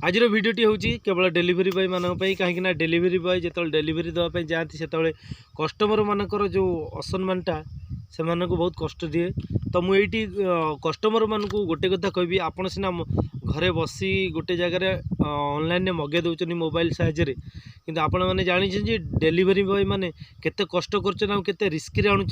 आज भिडियोटी हूँ केवल डेलीवरी बॉय मानक कहीं डेलीवरी बॉय जो डेलीवरी देवाई जाती से कस्टमर मानकर जो असम्मानटा से बहुत कष्ट दिए। तो मुझे कस्टमर मानक गोटे कथा कहबी, आपड़ सीना घरे बसी गोटे जगार ऑनलाइन मगे दौरान मोबाइल साहाय्य किंतु आपण मैंने जानी डेलीवरी बॉय मैंने केते कष्ट करते रिस्क आणु।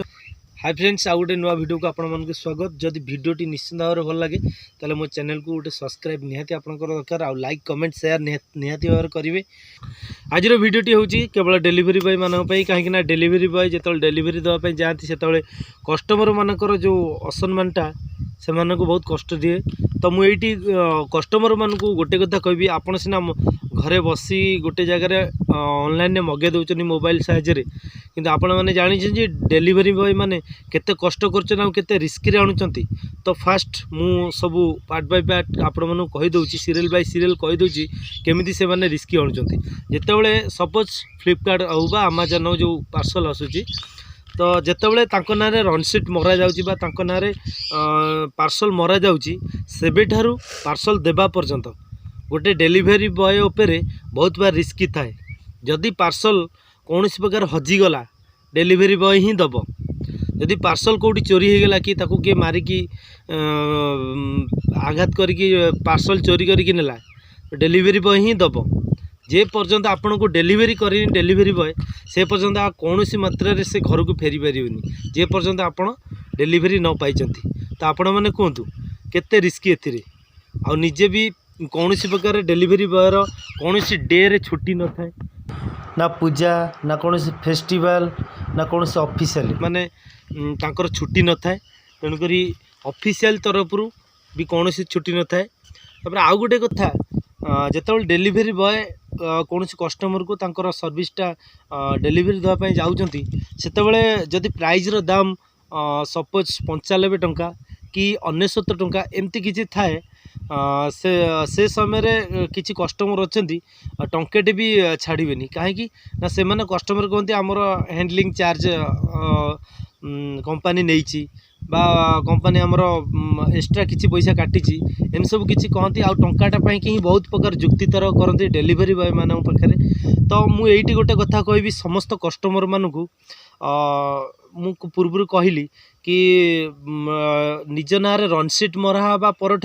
हाय फ्रेंड्स, आउ गोटे नुआ वीडियो को आपको स्वागत। जदि वीडियोटी निश्चित भाव में भल लगे ताले मो चैनल को गोटे सब्सक्राइब निहाती आपनकर दरकार, आउ लाइक कमेंट शेयर निहाती भाव करेंगे। आज भिडियोटी हूँ केवल डेलीवरी बॉय मानक कहीं डेलीवरी बॉय जो डेलीवरी देवाई जाती से कस्टमर मानकर जो असम्मानटा से बहुत कष्ट दिए। तो मुझे कस्टमर मानक गोटे कथा कहबी, आपड़ सीना घरे बसी गोटे जगार ऑनलाइन मगे दौरान मोबाइल साहाय्य किंतु आपण मैंने जानी डेलीवरी बॉय मैंने केते कष्ट करते रिस्क आणुचंती। तो फास्ट मु सबू पार्ट बाय पार्ट आपण मानू कहीदे, सीरियल बाय सीरियल कहीदे केमिति से माने रिस्क आणुचंती। जेतेबेले सपोज फ्लिपकार्ट हो बा अमेजन हो जो पार्सल आसूची, तो जेतेबेले तांको नारे रनसीट मरा जाउची बा तांको नारे पार्सल मरा जाउची, सेबेठारु पार्सल देबा पर्यंत गोटे डेलीवरी बॉय उपरे बहुत बार रिस्क थाए। जदि पार्सल कौन प्रकार हजिगला डेलीवरी बॉय ही दब। जदि पार्सल कौटी चोरी हो गला कि ताकू किए मारिकी आघात करके पार्सल चोरी करके नेला, डेलीवरी बॉय ही दब। जे पर्यंत आपन को डेलीवरी करी डेलीवरी बॉय से पर्यंत कौन मात्रा से घर को फेरी पारिबनी, जे पर्यंत आपन डेलीवरी न पाई। तो आपण मैंने कहतु केते रिस्की एथिरे। आ निजे भी कौन प्रकार डेलीवरी बॉयर कौन डे रे छुट्टी न थाए, ना पूजा ना कौन फेस्टिवल ना कौन ऑफिशियल माने तांकर छुट्टी न थाए। तेणुक ऑफिशियल तरफ भी कौन छुट्टी न थाए। तापर आउ गोटे कथा, जितेबाला डेलीवरी बॉय कौन कस्टमर को तांकर सर्विसटा डेलीवरी देवाई जाऊँगी सेतेबेले जदि प्राइज रो दाम सपोज 95 टंका कि 99 टंका एमती किसी थाए, से समय किसी कस्टमर अच्छा टंकेटे भी छाड़बेनि कहीं ना से माने कस्टमर कहते आमर हैंडलिंग चार्ज कंपनी नहीं बा कंपनी आमर एक्स्ट्रा किसी पैसा काटी एम सब किसी कहती आ टंकाटा कि बहुत प्रकार जुक्तितर करते डेलीवरी बॉय मान पाखे। तो मुझे गोटे कथा कहबी समस्त कस्टमर मानक मु पूर्व कहली कि निज ना रनसीट मरा हवा पर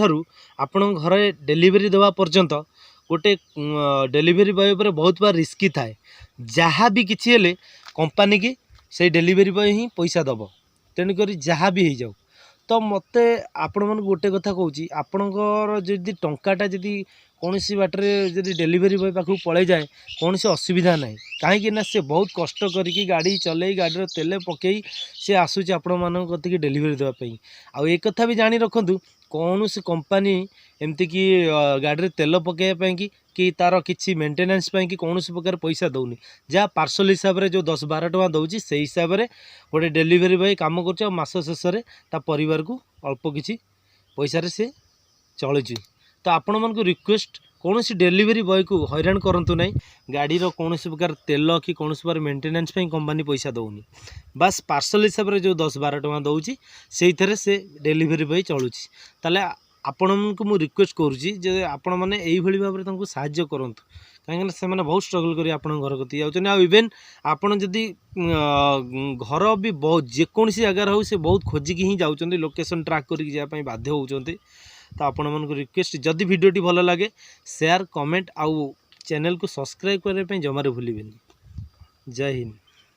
आपण घरे डेलीवरी देवा पर्यंत गोटे डेलीवरी बॉय पर बहुत बार रिस्की थाए। जहाँ भी किसी हेले कंपनी की से डेलीवरी बॉय ही पैसा दब। तेणुक जहाँ भी हो जाऊ। तो मत आपण मन गोटे कथा कहूँ, आपणकर जदि टंकाटा जदि कौन बाटर जदि डेलीवरी बॉय पाखु पड़े जाए कौन असुविधा ना, कहीं से बहुत कष्ट करके गाड़ी चलई गाड़ी तेल पकई सी आसूँ आपण मान कति डेलीवरी देवाई। आउ एक कथा भी जानी रखु, कौन कंपनी एमती कि गाड़ी तेल पकड़ापी कि तार किसी मेंटेनेंस कि कौन प्रकार पैसा दौनी, जहाँ पार्सल हिसाब से जो 10-12 टଙ୍କା दूसरी से हिसाब से गोटे डेलीवरी बॉय काम कर मास शेष परिवार को अल्प किसी पैसा से चलुची। तो आपण मन को रिक्वेस्ट, कौन डेलीवरी बॉय को हैरान करंतु नहीं। गाड़ी रो कौन प्रकार तेल कि कौन प्रकार मेंटेनेंस कंपनी पैसा दौनी, बस पार्सल हिसाब से जो 10-12 टଙ୍କା दूसरी से डेलीवरी बॉय चलुची। ताले आपण को मु रिक्वेस्ट करुँची जे आपण मैंने यही भाव में साहाय्य करंतु, कहीं से बहुत स्ट्रगल कर घर कति जाऊँ। आ इवेन आपड़ जदि घर भी बहुत जेकोसी जगार हो से बहुत खोजिकी ही जाऊँ, लोकेशन ट्रैक करके बाध्य होती। तो आपण मन को रिक्वेस्ट, जदि वीडियोटी भल लगे शेयर कमेंट आउ चैनल को सब्सक्राइब करने जमारे भूलें। जय हिंद।